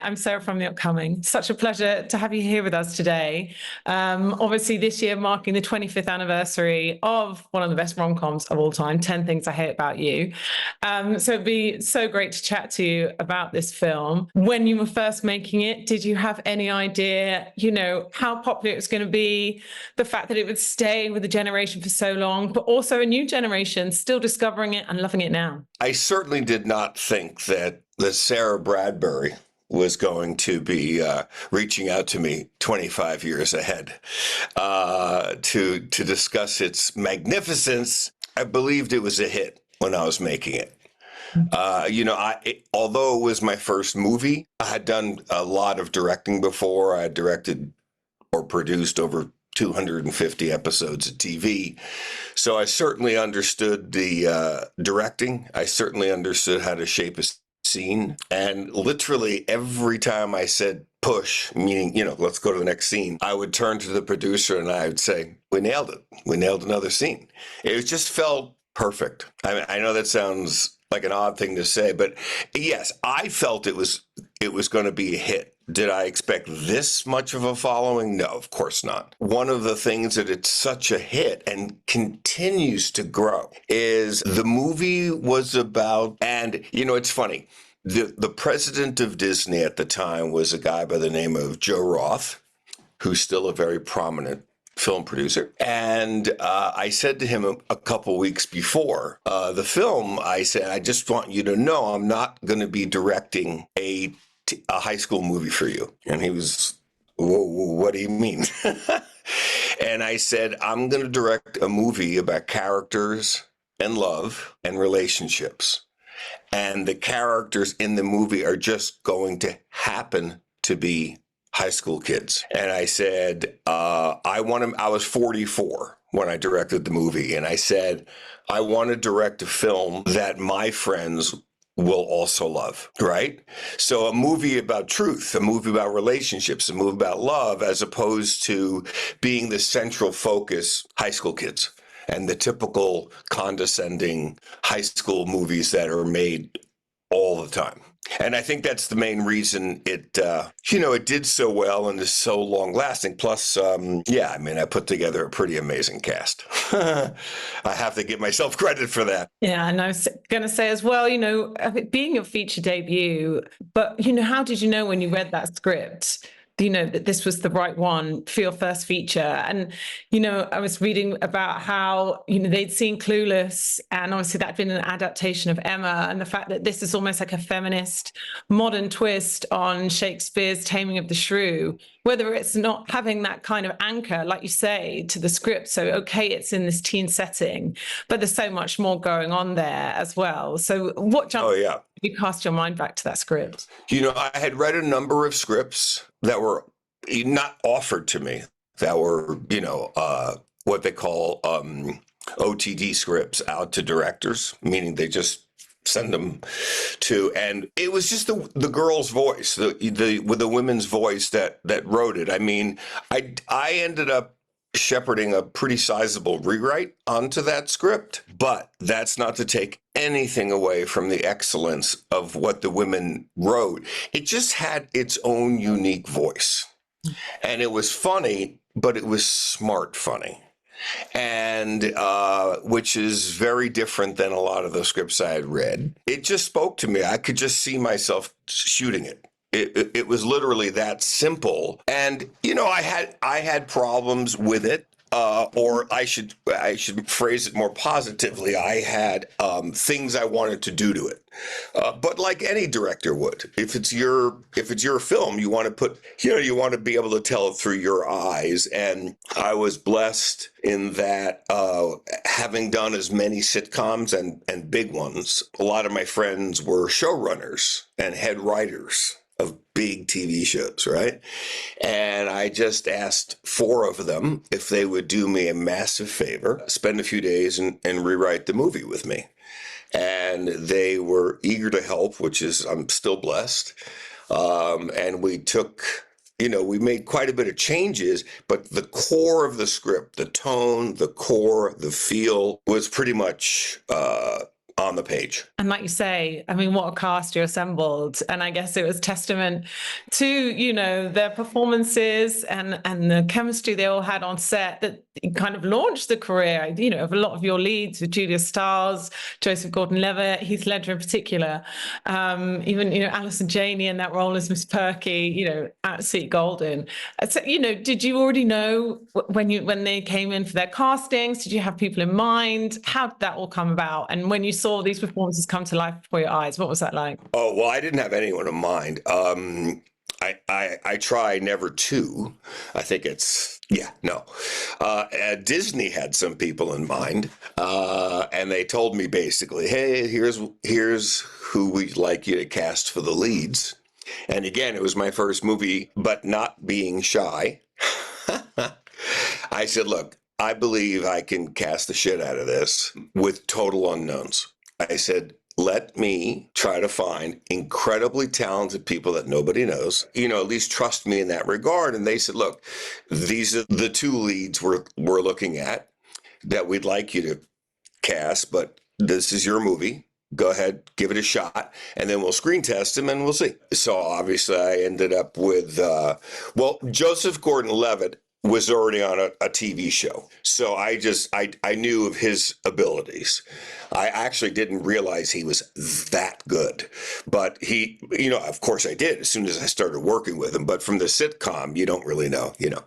I'm Sarah from The Upcoming. Such a pleasure to have you here with us today. Obviously, this year marking the 25th anniversary of one of the best rom-coms of all time, 10 Things I Hate About You. So it'd be so great to chat to you about this film. When you were first making it, did you have any idea, how popular it was going to be, the fact that it would stay with the generation for so long, but also a new generation still discovering it and loving it now? I certainly did not think that Sarah Bradbury was going to be reaching out to me 25 years ahead to discuss its magnificence. I believed it was a hit when I was making it. Although it was my first movie, I had done a lot of directing before. I had directed or produced over 250 episodes of TV. So I certainly understood the directing. I certainly understood how to shape a scene. And literally every time I said push, meaning, let's go to the next scene, I would turn to the producer and I would say, we nailed it. We nailed another scene. It just felt perfect. I know that sounds like an odd thing to say, but yes, I felt it was going to be a hit. Did I expect this much of a following? No, of course not. One of the things that it's such a hit and continues to grow is the movie was about, and it's funny, the president of Disney at the time was a guy by the name of Joe Roth, who's still a very prominent film producer. And I said to him a couple weeks before the film, I said, I just want you to know I'm not going to be directing a high school movie for you. And he was, whoa, what do you mean? And I said, I'm going to direct a movie about characters and love and relationships. And the characters in the movie are just going to happen to be high school kids. And I said, I was 44 when I directed the movie. And I said, I want to direct a film that my friends will also love, right? So a movie about truth, a movie about relationships, a movie about love, as opposed to being the central focus, high school kids, and the typical condescending high school movies that are made all the time. And I think that's the main reason it did so well and is so long lasting. Plus, I put together a pretty amazing cast. I have to give myself credit for that. Yeah, and I was going to say as well, being your feature debut, but, how did you know when you read that script, that this was the right one for your first feature? And, I was reading about how, they'd seen Clueless, and obviously that'd been an adaptation of Emma, and the fact that this is almost like a feminist modern twist on Shakespeare's Taming of the Shrew, whether it's not having that kind of anchor, like you say, to the script. So, okay, it's in this teen setting, but there's so much more going on there as well. So what jumped you cast your mind back to that script? I had read a number of scripts that were not offered to me, that were, what they call OTD scripts out to directors, meaning they just send them to, and it was just the girl's voice, the women's voice that wrote it. I mean, I ended up shepherding a pretty sizable rewrite onto that script, but that's not to take anything away from the excellence of what the women wrote. It just had its own unique voice, and it was funny, but it was smart funny, and which is very different than a lot of the scripts I had read. It just spoke to me. I could just see myself shooting it. It was literally that simple. And, I had problems with it, or I should phrase it more positively. I had things I wanted to do to it. But like any director would, if it's your film, you want to be able to tell it through your eyes. And I was blessed in that, having done as many sitcoms and big ones, a lot of my friends were showrunners and head writers of big TV shows, right? And I just asked 4 of them if they would do me a massive favor, spend a few days and rewrite the movie with me. And they were eager to help, I'm still blessed. And we took, we made quite a bit of changes, but the core of the script, the tone, the core, the feel was pretty much on the page. And like you say, I mean, what a cast you assembled. And I guess it was testament to, you know, their performances and the chemistry they all had on set that kind of launched the career, you know, of a lot of your leads with Julia Stiles, Joseph Gordon-Levitt, Heath Ledger in particular. Even, you know, Alison Janney in that role as Miss Perky, you know, absolutely golden. So, you know, did you already know when they came in for their castings? Did you have people in mind? How did that all come about? And when you saw these performances come to life before your eyes, what was that like? Oh, well, I didn't have anyone in mind. I try never to. I think it's, yeah, no. Disney had some people in mind, and they told me basically, hey, here's who we'd like you to cast for the leads. And again, it was my first movie, but not being shy. I said, look, I believe I can cast the shit out of this with total unknowns. I said, let me try to find incredibly talented people that nobody knows, you know, at least trust me in that regard. And they said, look, these are the two leads we're looking at that we'd like you to cast, but this is your movie. Go ahead, give it a shot, and then we'll screen test them and we'll see. So obviously I ended up with, well, Joseph Gordon-Levitt was already on a TV show. So I knew of his abilities. I actually didn't realize he was that good, but he, you know, of course I did as soon as I started working with him, but from the sitcom, you don't really know, you know.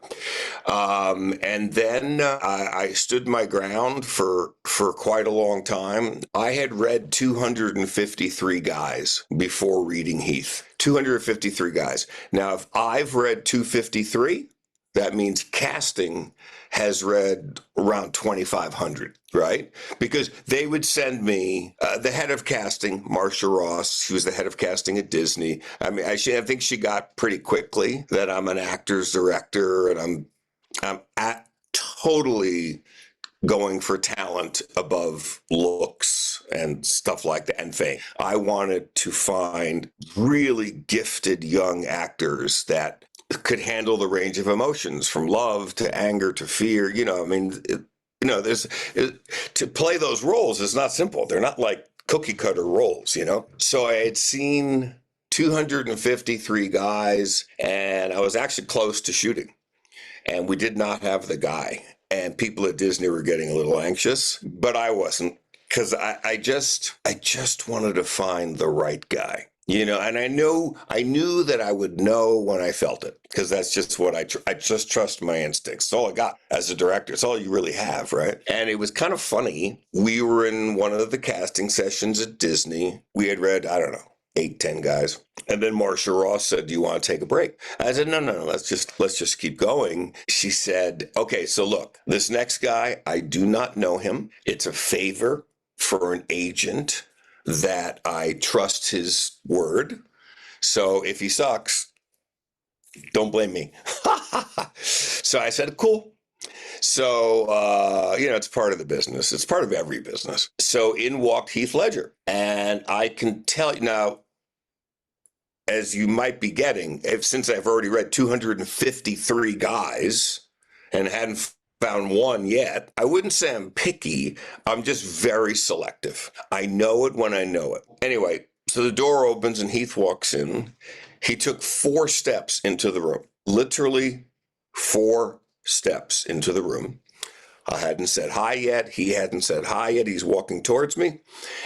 And then I stood my ground for quite a long time. I had read 253 guys before reading Heath, 253 guys. Now, if I've read 253, that means casting has read around 2,500, right? Because they would send me the head of casting, Marcia Ross. She was the head of casting at Disney. I mean, I think she got pretty quickly that I'm an actor's director, and I'm totally going for talent above looks and stuff like that and fame. I wanted to find really gifted young actors that could handle the range of emotions from love to anger to fear. You know, I mean, you know, to play those roles is not simple. They're not like cookie cutter roles, you know? So I had seen 253 guys, and I was actually close to shooting, and we did not have the guy. And people at Disney were getting a little anxious, but I wasn't, because I just wanted to find the right guy. You know, and I knew that I would know when I felt it, because that's just what I just trust my instincts. It's all I got as a director. It's all you really have, right? And it was kind of funny. We were in one of the casting sessions at Disney. We had read, I don't know, 8, 10 guys. And then Marcia Ross said, do you want to take a break? I said, no, let's just keep going. She said, okay, so look, this next guy, I do not know him. It's a favor for an agent that I trust his word. So if he sucks, don't blame me. So I said, cool. So, you know, it's part of the business. It's part of every business. So in walked Heath Ledger. And I can tell you now, as you might be getting, since I've already read 253 guys and hadn't found one yet, I wouldn't say I'm picky. I'm just very selective. I know it when I know it. Anyway, so the door opens and Heath walks in. He took 4 steps into the room, literally 4 steps into the room. I hadn't said hi yet. He hadn't said hi yet. He's walking towards me.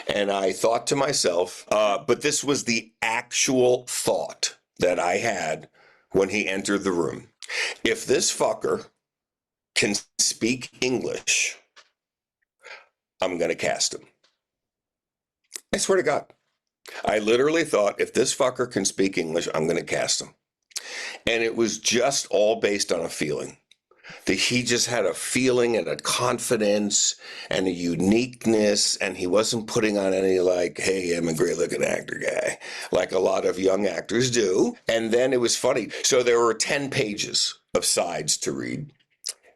And I thought to myself, but this was the actual thought that I had when he entered the room. If this fucker can speak English, I'm going to cast him. I swear to God. I literally thought, if this fucker can speak English, I'm going to cast him. And it was just all based on a feeling. That he just had a feeling and a confidence and a uniqueness, and he wasn't putting on any like, hey, I'm a great looking actor guy, like a lot of young actors do. And then it was funny. So there were 10 pages of sides to read.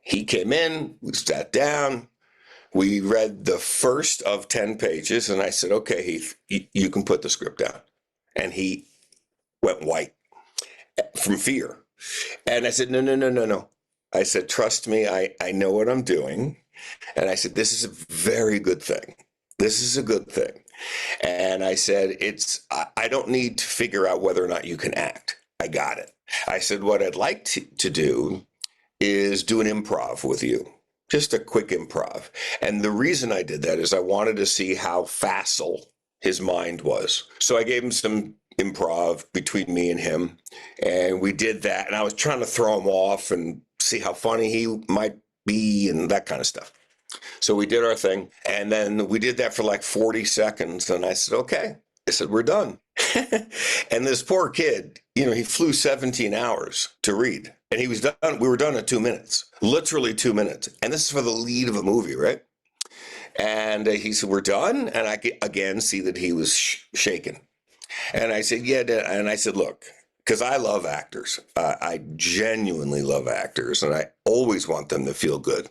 He came in, we sat down, we read the first of 10 pages, and I said, okay, Heath, you can put the script down. And he went white from fear. And I said, no. I said, trust me, I know what I'm doing. And I said, this is a very good thing. This is a good thing. And I said, I don't need to figure out whether or not you can act. I got it. I said, what I'd like to do is do an improv with you, just a quick improv. And the reason I did that is I wanted to see how facile his mind was. So I gave him some improv between me and him, and we did that. And I was trying to throw him off and see how funny he might be and that kind of stuff. So we did our thing, and then we did that for like 40 seconds. And I said, okay. I said, we're done. And this poor kid, he flew 17 hours to read, and he was done. We were done in 2 minutes, literally 2 minutes. And this is for the lead of a movie, right? And he said, we're done. And I could again see that he was shaken. And I said, yeah. And I said, look, because I love actors. I genuinely love actors, and I always want them to feel good.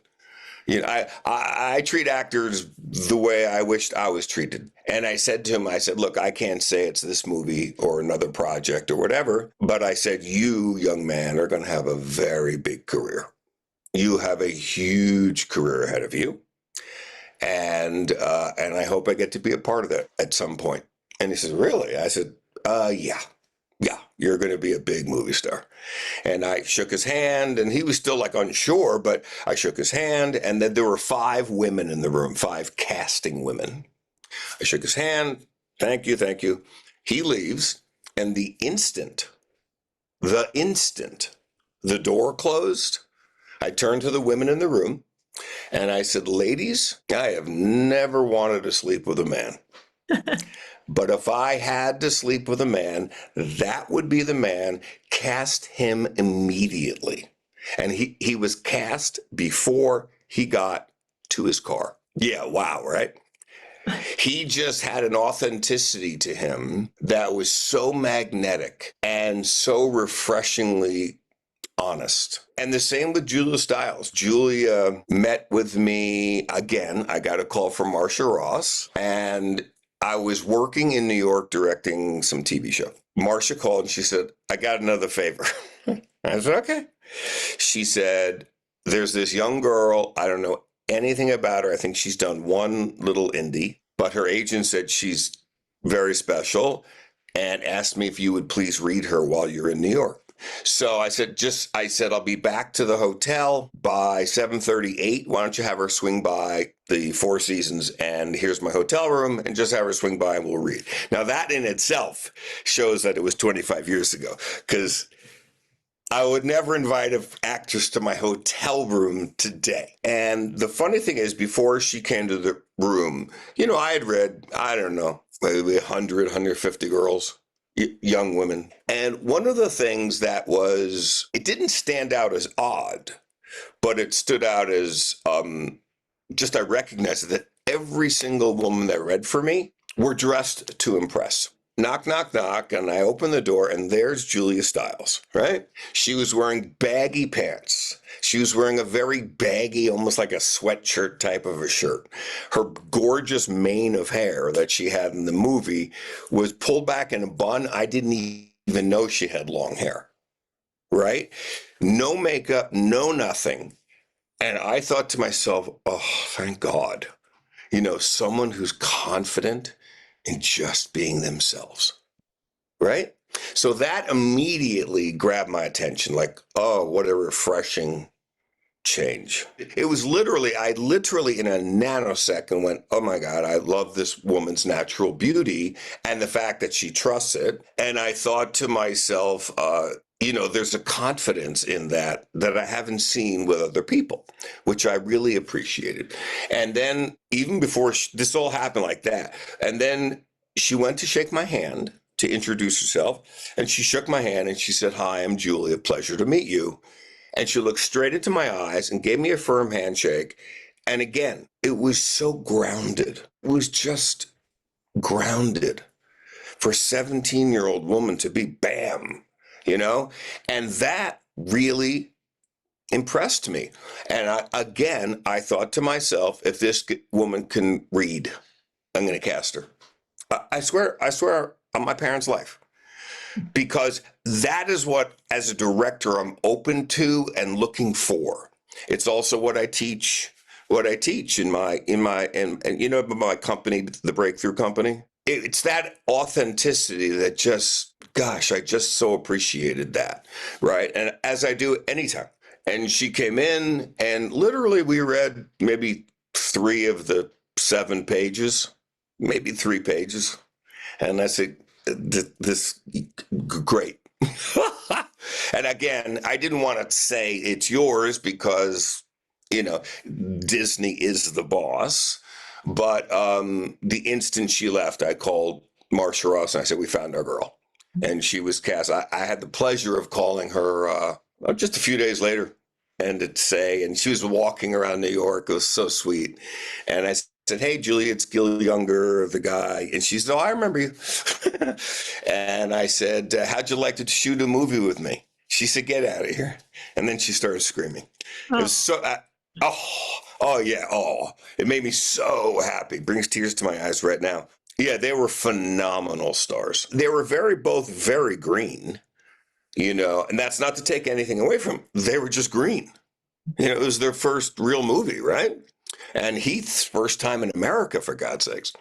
I treat actors the way I wished I was treated. And I said to him, look, I can't say it's this movie or another project or whatever, but I said, you, young man, are going to have a very big career. You have a huge career ahead of you. And I hope I get to be a part of that at some point. And he says, really? I said, yeah, you're going to be a big movie star. And I shook his hand, and he was still like unsure, but I shook his hand. And then there were 5 women in the room, 5 casting women. I shook his hand. Thank you. He leaves. And the instant the door closed, I turned to the women in the room and I said, ladies, I have never wanted to sleep with a man. But if I had to sleep with a man, that would be the man. Cast him immediately. And he was cast before he got to his car. Yeah, wow, right? He just had an authenticity to him that was so magnetic and so refreshingly honest. And the same with Julia Stiles. Julia met with me again. I got a call from Marcia Ross, and I was working in New York directing some TV show. Marcia called and she said, I got another favor. I said, okay. She said, there's this young girl. I don't know anything about her. I think she's done one little indie, but her agent said she's very special and asked me if you would please read her while you're in New York. So I said, I'll be back to the hotel by 7:38. Why don't you have her swing by the Four Seasons, and here's my hotel room, and just have her swing by and we'll read. Now that in itself shows that it was 25 years ago, because I would never invite an actress to my hotel room today. And the funny thing is, before she came to the room, I had read, I don't know, maybe 100, 150 girls. Young women. And one of the things that it didn't stand out as odd, but it stood out as I recognized that every single woman that read for me were dressed to impress. Knock, knock, knock. And I open the door, and there's Julia Stiles, right? She was wearing baggy pants. She was wearing a very baggy, almost like a sweatshirt type of a shirt. Her gorgeous mane of hair that she had in the movie was pulled back in a bun. I didn't even know she had long hair, right? No makeup, no nothing. And I thought to myself, oh, thank God, someone who's confident in just being themselves, right? So that immediately grabbed my attention, like, oh, what a refreshing change. It was I literally in a nanosecond went, oh my God, I love this woman's natural beauty and the fact that she trusts it. And I thought to myself, there's a confidence in that I haven't seen with other people, which I really appreciated. And then even before this all happened like that, and then she went to shake my hand to introduce herself, and she shook my hand and she said, hi, I'm Julia, pleasure to meet you. And she looked straight into my eyes and gave me a firm handshake. And again, it was so grounded. It was just grounded for a 17-year-old woman to be bam, And that really impressed me. And I thought to myself, if this woman can read, I'm going to cast her. I swear on my parents' life. Because that is what, as a director, I'm open to and looking for. It's also what I teach what I teach in my and you know, my company, the Breakthrough Company. It's that authenticity that just, gosh, I just so appreciated that, right? And as I do anytime. And she came in, and literally we read maybe 3 of the 7 pages, maybe 3 pages, and I said, "This great." And again, I didn't want to say it's yours because, you know, Disney is the boss. But the instant she left, I called Marsha Ross and I said, "We found our girl." And she was cast. I had the pleasure of calling her just a few days later and she was walking around New York. It was so sweet. And I said, "Hey, Julie, it's Gil Junger, the guy." And she said, "Oh, I remember you." And I said, "How'd you like to shoot a movie with me?" She said, "Get out of here." And then she started screaming. It was so, oh yeah. Oh, it made me so happy. Brings tears to my eyes right now. Yeah, they were phenomenal stars. They were both very green, you know, and that's not to take anything away from them. They were just green. You know, it was their first real movie, right? And Heath's first time in America, for God's sakes.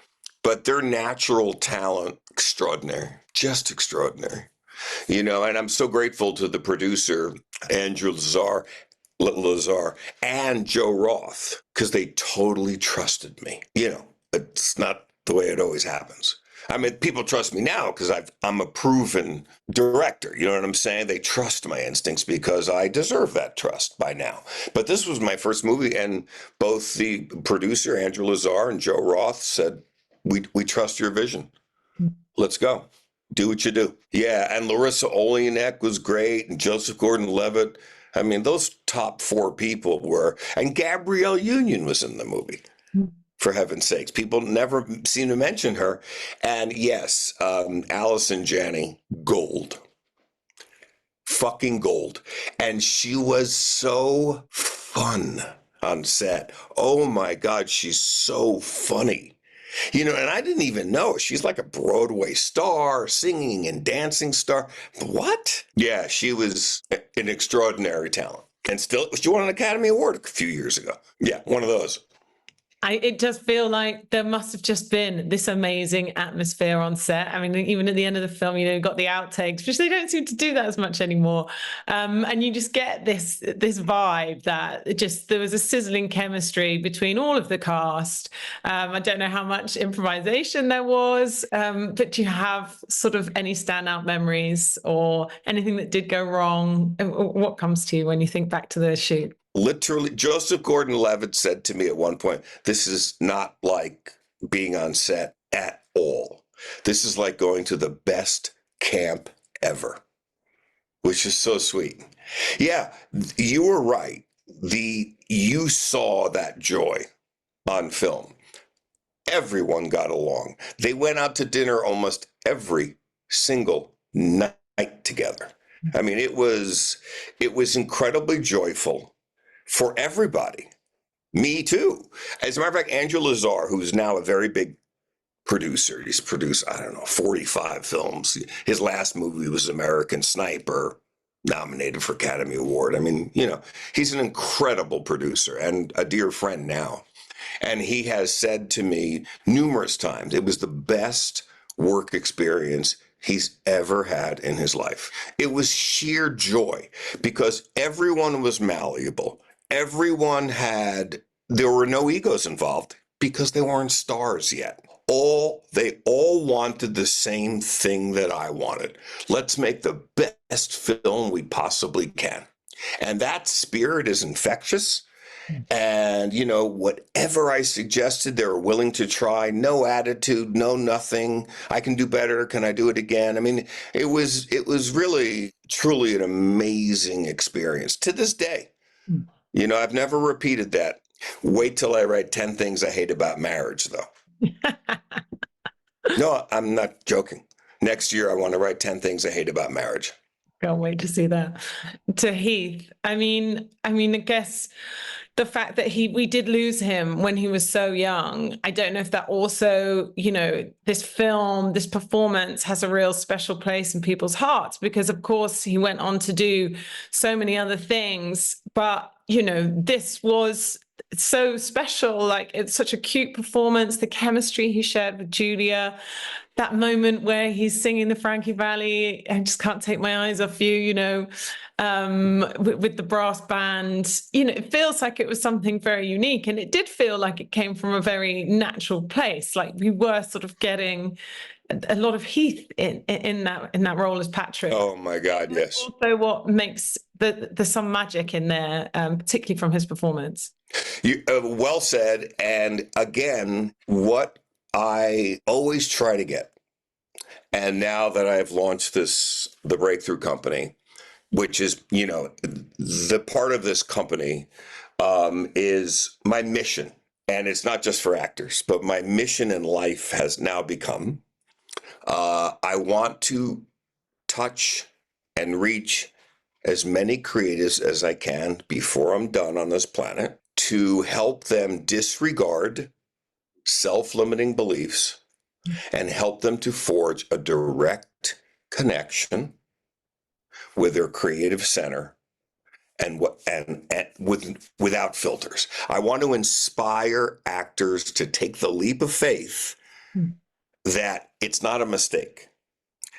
But their natural talent, extraordinary, just extraordinary. You know, and I'm so grateful to the producer, Andrew Lazar and Joe Roth, because they totally trusted me. You know, it's not the way it always happens. I mean, people trust me now because I'm a proven director. You know what I'm saying? They trust my instincts because I deserve that trust by now. But this was my first movie, and both the producer, Andrew Lazar, and Joe Roth said, we trust your vision. Let's go. Do what you do. Yeah, and Larissa Oleynik was great, and Joseph Gordon-Levitt. I mean, those top 4 people were, and Gabrielle Union was in the movie. For heaven's sakes, people never seem to mention her. And yes, Allison Janney, gold, fucking gold. And she was so fun on set. Oh my God, she's so funny. You know, and I didn't even know. She's like a Broadway star, singing and dancing star. What? Yeah, she was an extraordinary talent. And still, she won an Academy Award a few years ago. Yeah, one of those. It does feel like there must have just been this amazing atmosphere on set. I mean, even at the end of the film, you know, you've got the outtakes, which they don't seem to do that as much anymore. And you just get this vibe that there was a sizzling chemistry between all of the cast. I don't know how much improvisation there was, but do you have sort of any standout memories or anything that did go wrong? What comes to you when you think back to the shoot? Literally, Joseph Gordon-Levitt said to me at one point, "This is not like being on set at all. This is like going to the best camp ever," which is so sweet. Yeah, you were right. You saw that joy on film. Everyone got along. They went out to dinner almost every single night together. I mean, it was incredibly joyful for everybody. Me too. As a matter of fact, Andrew Lazar, who's now a very big producer, he's produced, I don't know, 45 films. His last movie was American Sniper, nominated for Academy Award. I mean, you know, he's an incredible producer and a dear friend now. And he has said to me numerous times, it was the best work experience he's ever had in his life. It was sheer joy because everyone was malleable. There were no egos involved because they weren't stars yet. They all wanted the same thing that I wanted. Let's make the best film we possibly can. And that spirit is infectious. And, you know, whatever I suggested, they were willing to try. No attitude, no nothing. I can do better. Can I do it again? I mean, it was really, truly an amazing experience to this day. You know, I've never repeated that. Wait till I write 10 things I hate about marriage, though. No, I'm not joking. Next year, I want to write 10 things I hate about marriage. Can't wait to see that. To Heath, I mean, I guess the fact that we did lose him when he was so young, I don't know if that also, you know, this film, this performance has a real special place in people's hearts because, of course, he went on to do so many other things. But, you know, this was so special. Like, it's such a cute performance. The chemistry he shared with Julia, that moment where he's singing the Frankie Valli, I just can't take my eyes off you, with the brass band. It feels like it was something very unique, and it did feel like it came from a very natural place. Like, we were sort of getting a lot of Heath in that role as Patrick. Oh my God, yes. Also, what makes there's some magic in there, particularly from his performance. You well said. And again, what I always try to get, and now that I've launched the Breakthrough Company, which is, the part of this company is my mission. And it's not just for actors, but my mission in life has now become, I want to touch and reach as many creatives as I can before I'm done on this planet, to help them disregard self-limiting beliefs and help them to forge a direct connection with their creative center and without filters. I want to inspire actors to take the leap of faith that it's not a mistake.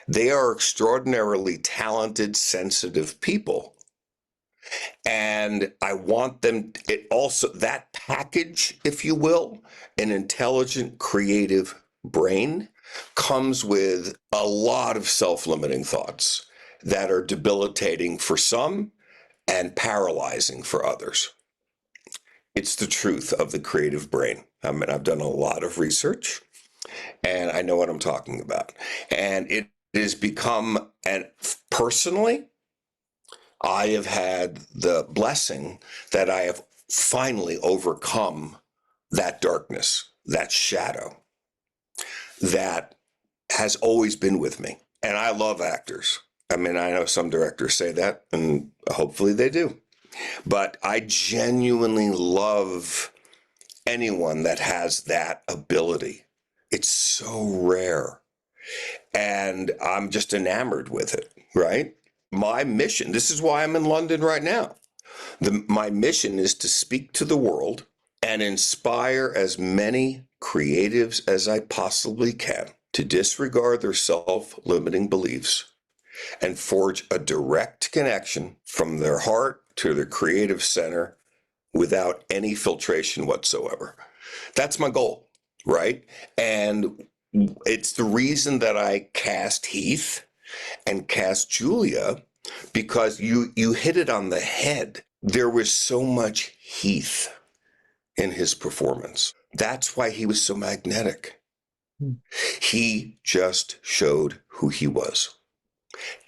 They are extraordinarily talented, sensitive people. And I want them, that package, if you will, an intelligent, creative brain, comes with a lot of self-limiting thoughts that are debilitating for some and paralyzing for others. It's the truth of the creative brain. I mean, I've done a lot of research, and I know what I'm talking about. And it has become, and personally, I have had the blessing that I have finally overcome that darkness, that shadow that has always been with me. And I love actors. I mean, I know some directors say that, and hopefully they do. But I genuinely love anyone that has that ability. It's so rare. And I'm just enamored with it, right? My mission, this is why I'm in London right now. My mission is to speak to the world and inspire as many creatives as I possibly can to disregard their self-limiting beliefs and forge a direct connection from their heart to their creative center without any filtration whatsoever. That's my goal, right? And it's the reason that I cast Heath and cast Julia, because you hit it on the head. There was so much Heath in his performance. That's why he was so magnetic. He just showed who he was.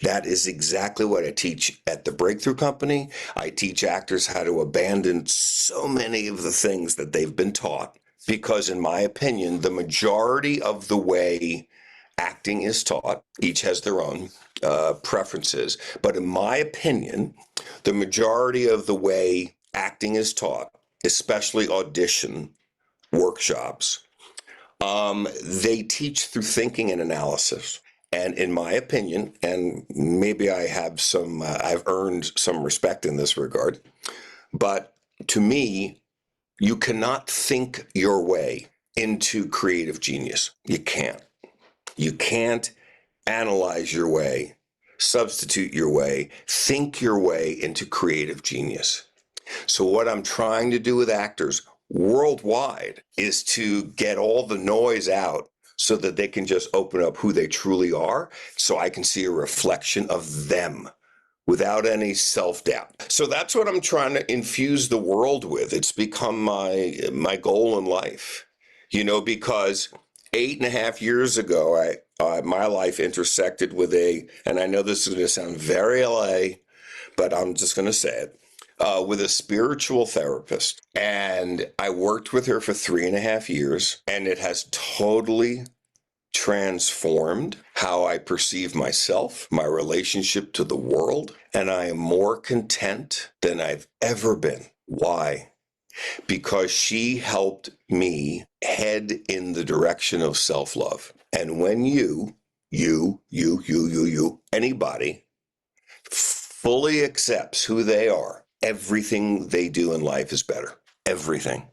That is exactly what I teach at the Breakthrough Company. I teach actors how to abandon so many of the things that they've been taught, because in my opinion, the majority of the way acting is taught, each has their own preferences, but in my opinion, the majority of the way acting is taught, especially audition workshops, they teach through thinking and analysis. And in my opinion, and maybe I have I've earned some respect in this regard, but to me, you cannot think your way into creative genius. You can't. You can't analyze your way, substitute your way, think your way into creative genius. So what I'm trying to do with actors worldwide is to get all the noise out so that they can just open up who they truly are, so I can see a reflection of them without any self-doubt. So that's what I'm trying to infuse the world with. It's become my goal in life, because 8.5 years ago, my life intersected with and I know this is going to sound very LA, but I'm just going to say it, with a spiritual therapist. And I worked with her for 3.5 years, and it has totally transformed how I perceive myself, my relationship to the world, and I am more content than I've ever been. Why? Because she helped me head in the direction of self-love. And when anybody fully accepts who they are, everything they do in life is better. everything.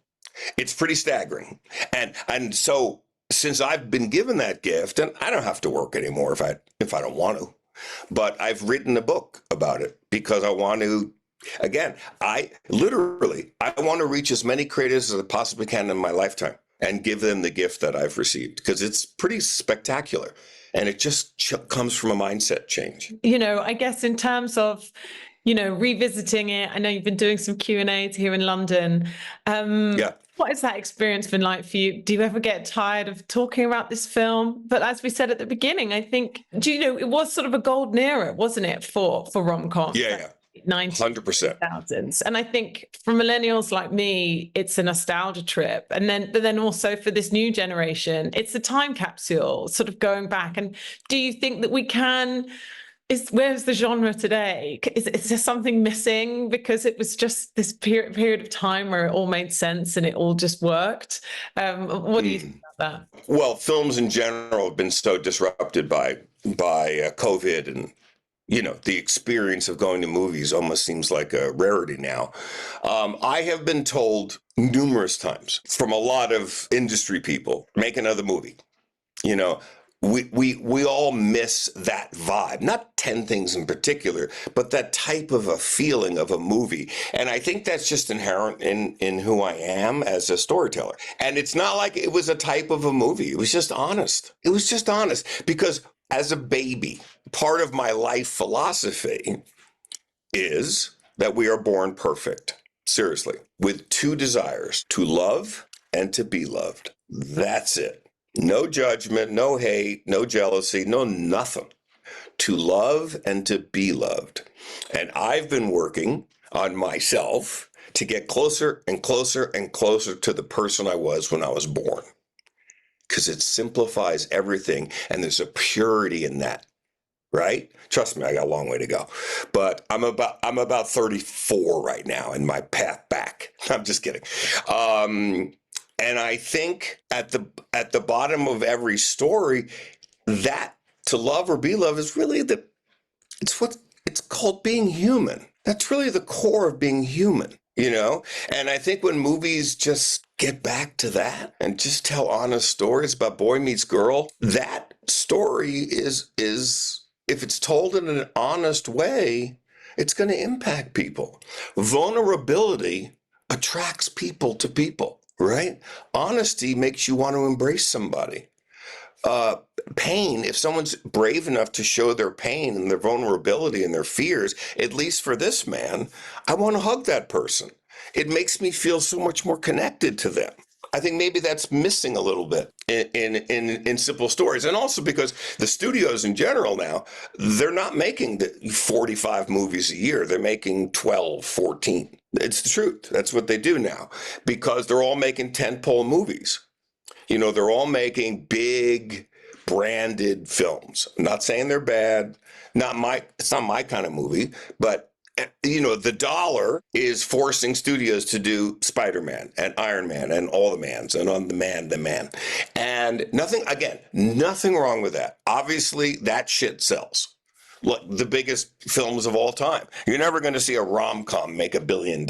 It's pretty staggering. And so since I've been given that gift, and I don't have to work anymore if I don't want to, but I've written a book about it because I want to. Again, I want to reach as many creators as I possibly can in my lifetime and give them the gift that I've received because it's pretty spectacular. And it just comes from a mindset change. I guess in terms of, revisiting it, I know you've been doing some Q&As here in London. Yeah. What has that experience been like for you? Do you ever get tired of talking about this film? But as we said at the beginning, I think, it was sort of a golden era, wasn't it, for rom-coms? Yeah. 100%. 2000s. And I think for millennials like me, it's a nostalgia trip. But then also for this new generation, it's a time capsule sort of going back. And do you think that we can, where's the genre today? Is there something missing because it was just this period of time where it all made sense and it all just worked? What do you think about that? Well, films in general have been so disrupted by COVID, and the experience of going to movies almost seems like a rarity now. I have been told numerous times from a lot of industry people, make another movie. We all miss that vibe, not 10 things in particular, but that type of a feeling of a movie. And I think that's just inherent in who I am as a storyteller. And it's not like it was a type of a movie. It was just honest. It was just honest because as a baby, part of my life philosophy is that we are born perfect, seriously, with two desires, to love and to be loved. That's it. No judgment, no hate, no jealousy, no nothing. To love and to be loved. And I've been working on myself to get closer and closer and closer to the person I was when I was born. Because it simplifies everything, and there's a purity in that, right? Trust me, I got a long way to go, but I'm about 34 right now in my path back. I'm just kidding, and I think at the bottom of every story, that to love or be loved is really it's called being human. That's really the core of being human. And I think when movies just get back to that and just tell honest stories about boy meets girl, that story is if it's told in an honest way, it's going to impact people. Vulnerability attracts people to people, right? Honesty makes you want to embrace somebody. Pain, if someone's brave enough to show their pain and their vulnerability and their fears, at least for this man, I want to hug that person. It makes me feel so much more connected to them. I think maybe that's missing a little bit in simple stories. And also because the studios in general now, they're not making the 45 movies a year. They're making 12, 14. It's the truth. That's what they do now because they're all making tentpole movies. They're all making big branded films. I'm not saying they're bad. It's not my kind of movie, but the dollar is forcing studios to do Spider-Man and Iron Man and all the mans and on the man. And nothing wrong with that. Obviously, that shit sells. Look, the biggest films of all time. You're never going to see a rom-com make $1 billion.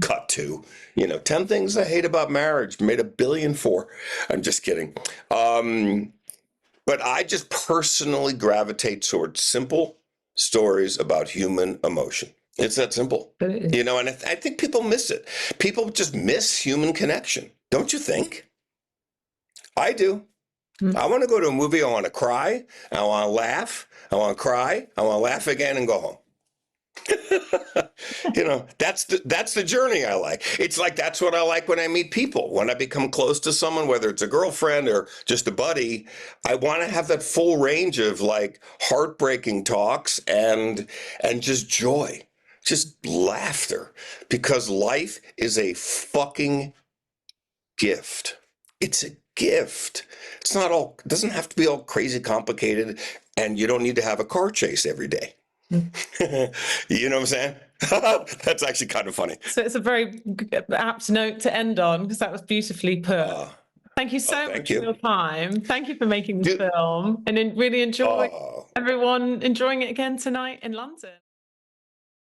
Cut to, 10 Things I Hate About Marriage made $1 billion for. I'm just kidding. But I just personally gravitate towards simple stories about human emotion. It's that simple. And I think people miss it. People just miss human connection. Don't you think? I do. I want to go to a movie. I want to cry. I want to laugh. I want to cry. I want to laugh again and go home. That's the journey I like. It's like that's what I like when I meet people. When I become close to someone, whether it's a girlfriend or just a buddy, I want to have that full range of like heartbreaking talks and just joy, just laughter, because life is a fucking gift. It's a gift. It doesn't have to be all crazy complicated, and you don't need to have a car chase every day. You know what I'm saying? That's actually kind of funny. So it's a very apt note to end on because that was beautifully put. Thank you so much for your time. Thank you for making the film, and really enjoy everyone enjoying it again tonight in London.